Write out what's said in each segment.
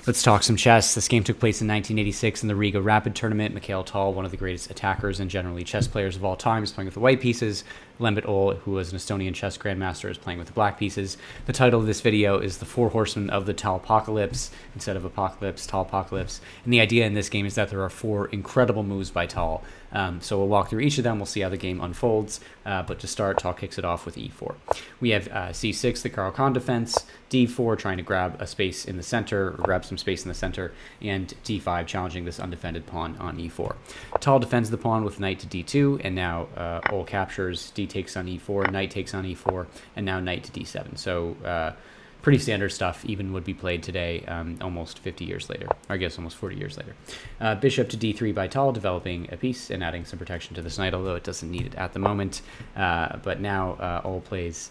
Let's talk some chess. This game took place in 1986 in the Riga Rapid Tournament. Mikhail Tal, one of the greatest attackers and generally chess players of all time, is playing with the white pieces. Lembit, who was an Estonian chess grandmaster, is playing with the black pieces. The title of this video is The Four Horsemen of the Talpocalypse, instead of Apocalypse, Talpocalypse. And the idea in this game is that there are four incredible moves by Tal. So we'll walk through each of them. We'll see how the game unfolds. But to start, Tal kicks it off with e4. We have c6, the Caro-Kann defense, d4, trying to grab a space in the center, or grab some space in the center, and d5, challenging this undefended pawn on e4. Tal defends the pawn with knight to d2, and now Ol captures, d takes on e4, knight takes on e4, and now knight to d7. So pretty standard stuff, even would be played today, almost 50 years later, or I guess almost 40 years later. Bishop to d3 by Tal, developing a piece and adding some protection to this knight, although it doesn't need it at the moment. But now Ol plays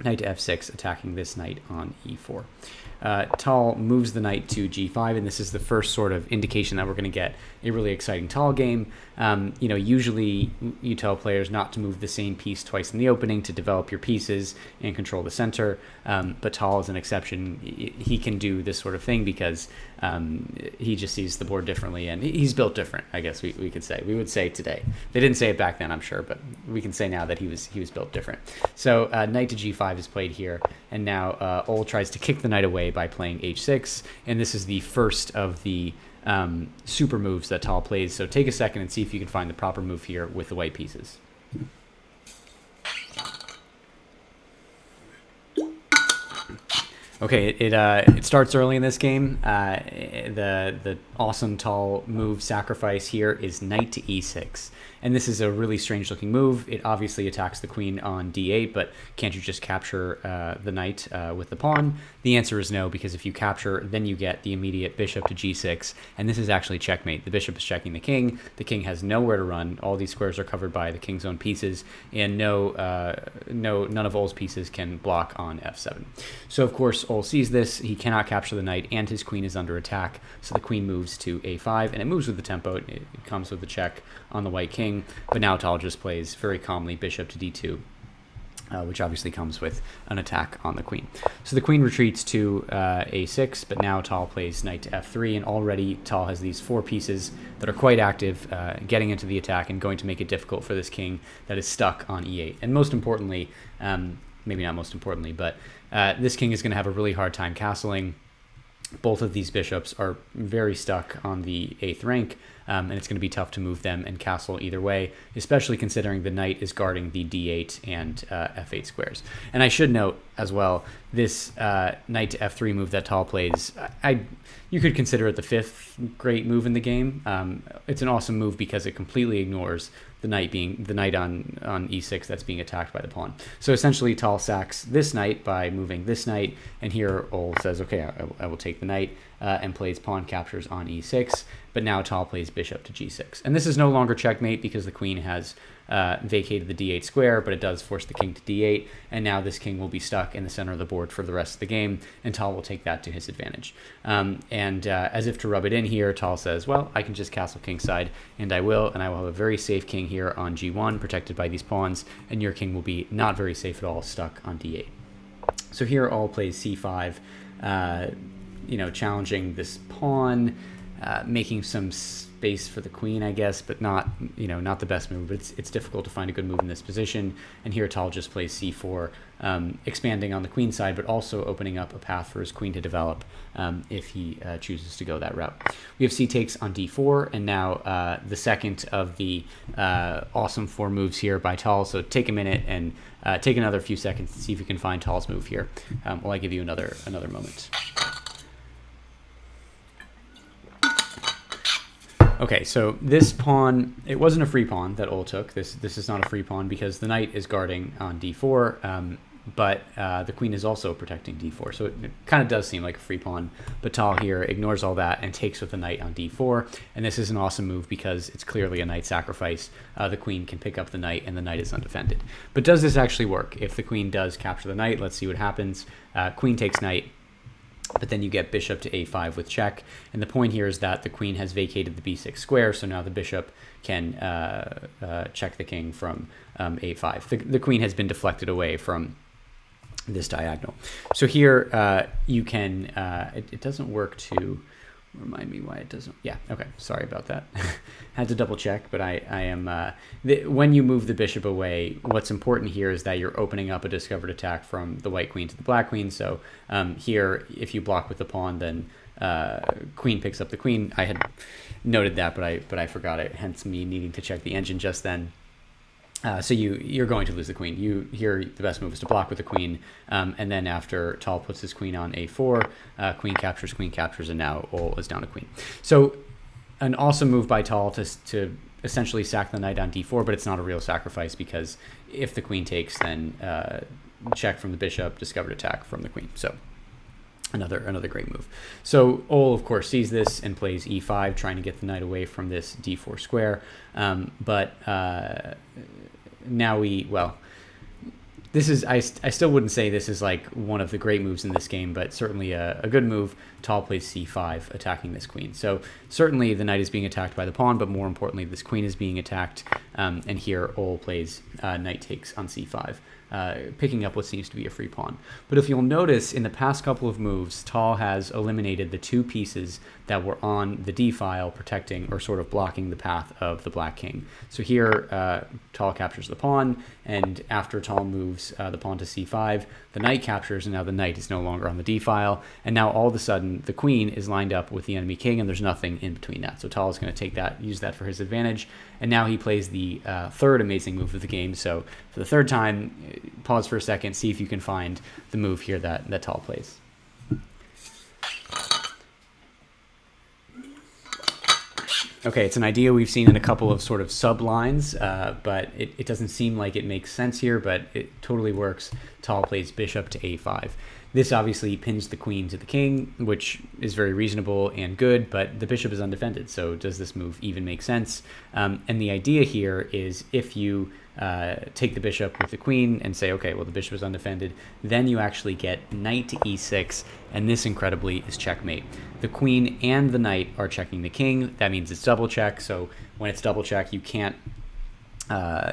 knight to f6, attacking this knight on e4. Tal moves the knight to g5, and this is the first sort of indication that we're going to get a really exciting Tal game. Usually you tell players not to move the same piece twice in the opening to develop your pieces and control the center, but Tal is an exception. He can do this sort of thing because he just sees the board differently, and he's built different, I guess we could say. We would say today. They didn't say it back then, I'm sure, but we can say now that he was built different. So knight to g5 is played here, and now Ol tries to kick the knight away by playing h6, and this is the first of the super moves that Tal plays. So take a second and see if you can find the proper move here with the white pieces. Okay, it starts early in this game. The awesome Tal move sacrifice here is knight to e6. And this is a really strange looking move. It obviously attacks the queen on d8, but can't you just capture the knight with the pawn? The answer is no, because if you capture, then you get the immediate bishop to g6, and this is actually checkmate. The bishop is checking the king. The king has nowhere to run. All these squares are covered by the king's own pieces, and none of Ol's pieces can block on f7. So of course Ol sees this. He cannot capture the knight, and his queen is under attack. So the queen moves to a5, and it moves with the tempo. It comes with the check on the white king. But now Tal just plays very calmly bishop to d2, which obviously comes with an attack on the queen. So the queen retreats to a6, but now Tal plays knight to f3, and already Tal has these four pieces that are quite active, getting into the attack and going to make it difficult for this king that is stuck on e8. And most importantly, maybe not most importantly, but this king is going to have a really hard time castling. Both of these bishops are very stuck on the 8th rank, and it's going to be tough to move them and castle either way, especially considering the knight is guarding the d8 and f8 squares. And I should note as well, this knight to f3 move that Tal plays, you could consider it the 5th great move in the game. It's an awesome move because it completely ignores the knight on e6 that's being attacked by the pawn. So essentially Tal sacks this knight by moving this knight, and here Ol says, okay, I will take the knight, and plays pawn captures on e6, but now Tal plays bishop to g6. And this is no longer checkmate because the queen has vacated the d8 square, but it does force the king to d8, and now this king will be stuck in the center of the board for the rest of the game, and Tal will take that to his advantage. As if to rub it in here, Tal says, well, I can just castle kingside, and I will have a very safe king here on g1, protected by these pawns, and your king will be not very safe at all, stuck on d8. So here Ol plays c5, challenging this pawn, making some space for the queen, I guess, but not the best move. But it's difficult to find a good move in this position. And here Tal just plays c4, expanding on the queen side, but also opening up a path for his queen to develop if he chooses to go that route. We have c takes on d4, and now the second of the awesome four moves here by Tal. So take a minute and take another few seconds to see if you can find Tal's move here while I give you another moment. Okay, so this pawn, it wasn't a free pawn that Ol took. This is not a free pawn because the knight is guarding on d4, but the queen is also protecting d4. So it kind of does seem like a free pawn, but Tal here ignores all that and takes with the knight on d4. And this is an awesome move because it's clearly a knight sacrifice. The queen can pick up the knight, and the knight is undefended. But does this actually work? If the queen does capture the knight, let's see what happens. Queen takes knight. But then you get bishop to a5 with check. And the point here is that the queen has vacated the b6 square, so now the bishop can check the king from a5. The queen has been deflected away from this diagonal. So here you can, it doesn't work to remind me why it doesn't. Yeah, okay, sorry about that. Had to double check, but I am, when you move the bishop away, what's important here is that you're opening up a discovered attack from the white queen to the black queen. So here, if you block with the pawn, then queen picks up the queen. I had noted that, but I forgot it, hence me needing to check the engine just then. So you're going to lose the queen. Here the best move is to block with the queen, and then after Tal puts his queen on a4, queen captures, and now Ol is down a queen. So an awesome move by Tal to essentially sack the knight on d4, but it's not a real sacrifice because if the queen takes, then check from the bishop, discovered attack from the queen. So another great move. So Ol, of course, sees this and plays e5, trying to get the knight away from this d4 square. Now this is, I still wouldn't say this is like one of the great moves in this game, but certainly a good move. Tal plays c5, attacking this queen. So certainly the knight is being attacked by the pawn, but more importantly, this queen is being attacked. And here Ol plays knight takes on c5. Picking up what seems to be a free pawn. But if you'll notice, in the past couple of moves, Tal has eliminated the two pieces that were on the d file, protecting or sort of blocking the path of the black king. So here, Tal captures the pawn, and after Tal moves the pawn to c5, the knight captures, and now the knight is no longer on the d file. And now all of a sudden, the queen is lined up with the enemy king, and there's nothing in between that. So Tal is going to take that, use that for his advantage. And now he plays the third amazing move of the game. So for the third time, pause for a second, see if you can find the move here that Tal plays. Okay, it's an idea we've seen in a couple of sort of sublines, but it doesn't seem like it makes sense here, but it totally works. Tal plays bishop to a5. This obviously pins the queen to the king, which is very reasonable and good, but the bishop is undefended, so does this move even make sense? And the idea here is if you take the bishop with the queen and say, okay, well, the bishop is undefended, then you actually get knight to e6, and this incredibly is checkmate. The queen and the knight are checking the king. That means it's double check, so when it's double check, you can't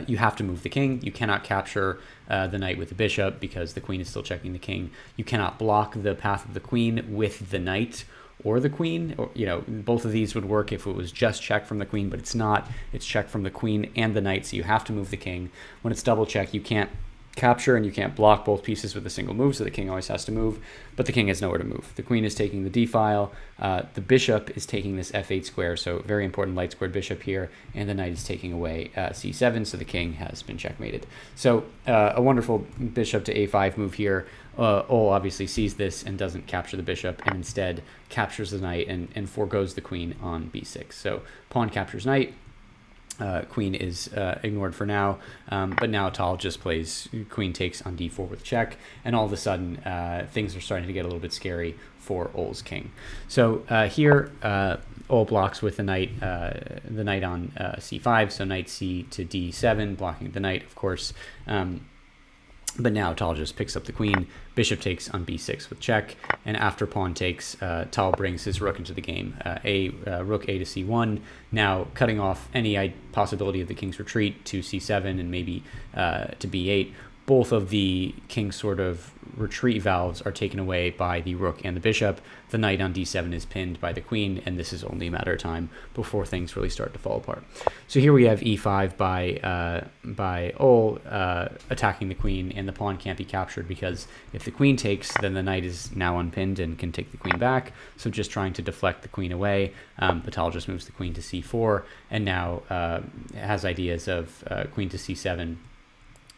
you have to move the king. You cannot capture the knight with the bishop because the queen is still checking the king. You cannot block the path of the queen with the knight or the queen. Or, both of these would work if it was just check from the queen, but it's not. It's check from the queen and the knight, so you have to move the king. When it's double check, you can't capture and you can't block both pieces with a single move, so the king always has to move, but the king has nowhere to move. The queen is taking the d file, the bishop is taking this f8 square, so very important light squared bishop here, and the knight is taking away c7, so the king has been checkmated. So a wonderful bishop to a5 move here. Ol obviously sees this and doesn't capture the bishop, and instead captures the knight and forgoes the queen on b6. So pawn captures knight. Queen is ignored for now, but now Tal just plays queen takes on d4 with check, and all of a sudden things are starting to get a little bit scary for Ol's king. So here Ol blocks with the knight on c5, so knight c to d7, blocking the knight, of course. But now Tal just picks up the queen, bishop takes on b6 with check, and after pawn takes, Tal brings his rook into the game. Rook a to c1, now cutting off any possibility of the king's retreat to c7 and maybe to b8. Both of the king's sort of retreat valves are taken away by the rook and the bishop. The knight on d7 is pinned by the queen, and this is only a matter of time before things really start to fall apart. So here we have e5 by Ol attacking the queen, and the pawn can't be captured because if the queen takes, then the knight is now unpinned and can take the queen back. So just trying to deflect the queen away, Tal just moves the queen to c4, and now has ideas of queen to c7,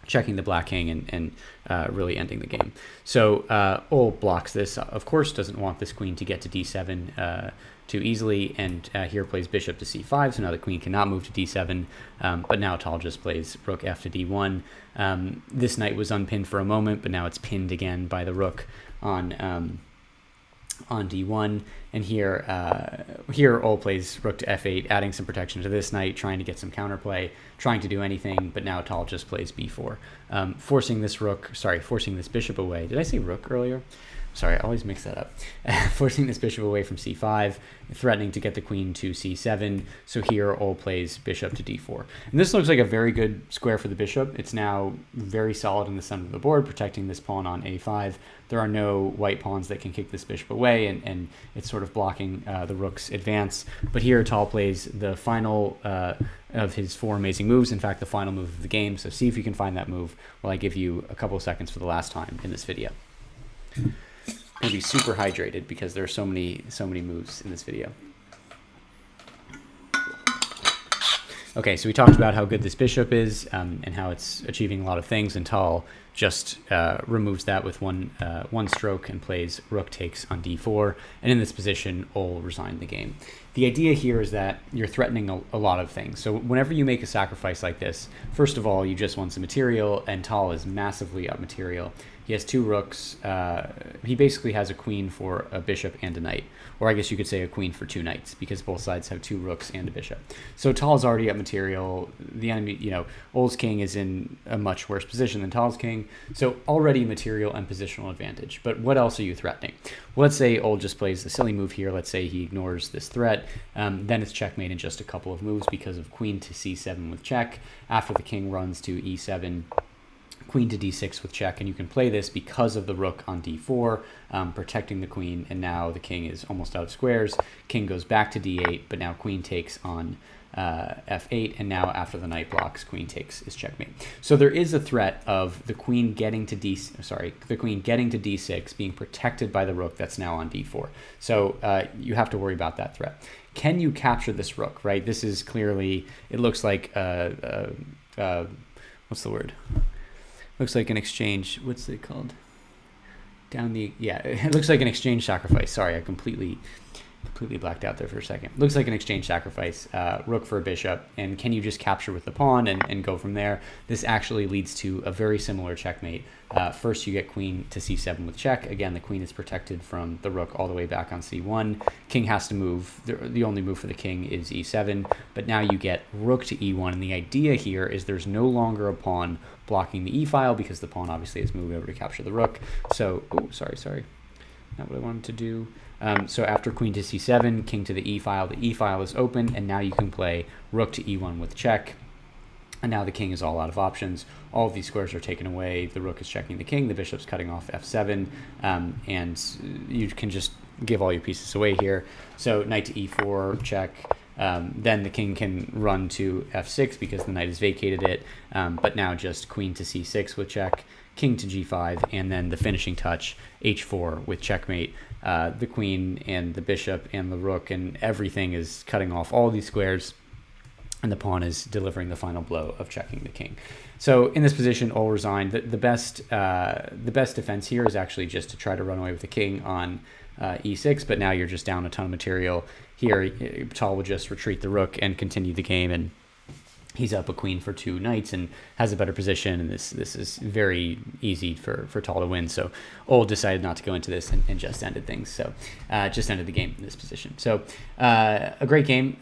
checking the black king and really ending the game. So Ol blocks this, of course, doesn't want this queen to get to d7 too easily, and here plays bishop to c5, so now the queen cannot move to d7, but now Tal just plays rook f to d1. This knight was unpinned for a moment, but now it's pinned again by the rook on d1, and here Ol plays rook to f8, adding some protection to this knight, trying to get some counterplay, trying to do anything, but now Tal just plays b4, forcing this bishop away. Did I say rook earlier? sorry, I always mix that up. Forcing this bishop away from c5, threatening to get the queen to c7. So here, Ol plays bishop to d4. And this looks like a very good square for the bishop. It's now very solid in the center of the board, protecting this pawn on a5. There are no white pawns that can kick this bishop away, and it's sort of blocking the rook's advance. But here, Tal plays the final of his 4 amazing moves. In fact, the final move of the game. So see if you can find that move while I give you a couple of seconds for the last time in this video. I'm going to be super hydrated because there are so many moves in this video. Okay, so we talked about how good this bishop is and how it's achieving a lot of things, and Tal just removes that with one stroke and plays rook takes on d4. And in this position, Ol resigned the game. The idea here is that you're threatening a lot of things. So whenever you make a sacrifice like this, first of all, you just want some material, and Tal is massively up material. He has 2 rooks. He basically has a queen for a bishop and a knight. Or I guess you could say a queen for 2 knights, because both sides have 2 rooks and a bishop. So Tal's already up material. The enemy, Ol's king is in a much worse position than Tal's king. So already material and positional advantage. But what else are you threatening? Well, let's say Ol just plays the silly move here. Let's say he ignores this threat. Then it's checkmate in just a couple of moves because of queen to c7 with check. After the king runs to e7, queen to d6 with check, and you can play this because of the rook on d4, protecting the queen, and now the king is almost out of squares. King goes back to d8, but now queen takes on f8, and now after the knight blocks, queen takes is checkmate. So there is a threat of the queen getting to d6 being protected by the rook that's now on d4. So you have to worry about that threat. Can you capture this rook, right? This is clearly, it looks like what's the word? Looks like an exchange. What's it called? It looks like an exchange sacrifice. Sorry, I completely blacked out there for a second. Looks like an exchange sacrifice, rook for a bishop, and can you just capture with the pawn and go from there? This actually leads to a very similar checkmate. First, you get queen to c7 with check. Again, the queen is protected from the rook all the way back on c1. King has to move. The only move for the king is e7, but now you get rook to e1, and the idea here is there's no longer a pawn blocking the e-file because the pawn obviously has moved over to capture the rook. So, sorry. Not what I wanted to do. So after queen to c7, king to the e-file is open, and now you can play rook to e1 with check. And now the king is all out of options. All of these squares are taken away. The rook is checking the king. The bishop's cutting off f7, and you can just give all your pieces away here. So knight to e4, check. Then the king can run to f6 because the knight has vacated it, but now just queen to c6 with check, king to g5, and then the finishing touch, h4 with checkmate. The queen and the bishop and the rook and everything is cutting off all these squares, and the pawn is delivering the final blow of checking the king. So in this position, Ol resigned. The best defense here is actually just to try to run away with the king on e6, but now you're just down a ton of material. Here, Tal will just retreat the rook and continue the game, and he's up a queen for 2 knights and has a better position, and this is very easy for Tal to win. So Ol decided not to go into this and just ended things. So just ended the game in this position. So a great game,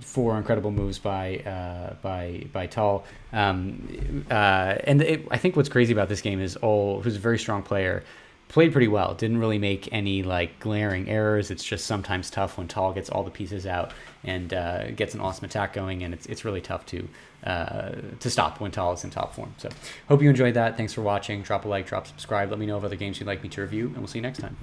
4 incredible moves by Tal. I think what's crazy about this game is Ol, who's a very strong player, played pretty well. Didn't really make any glaring errors. It's just sometimes tough when Tal gets all the pieces out and gets an awesome attack going, and it's really tough to stop when Tal is in top form. So hope you enjoyed that. Thanks for watching. Drop a like, drop subscribe. Let me know of other games you'd like me to review, and we'll see you next time.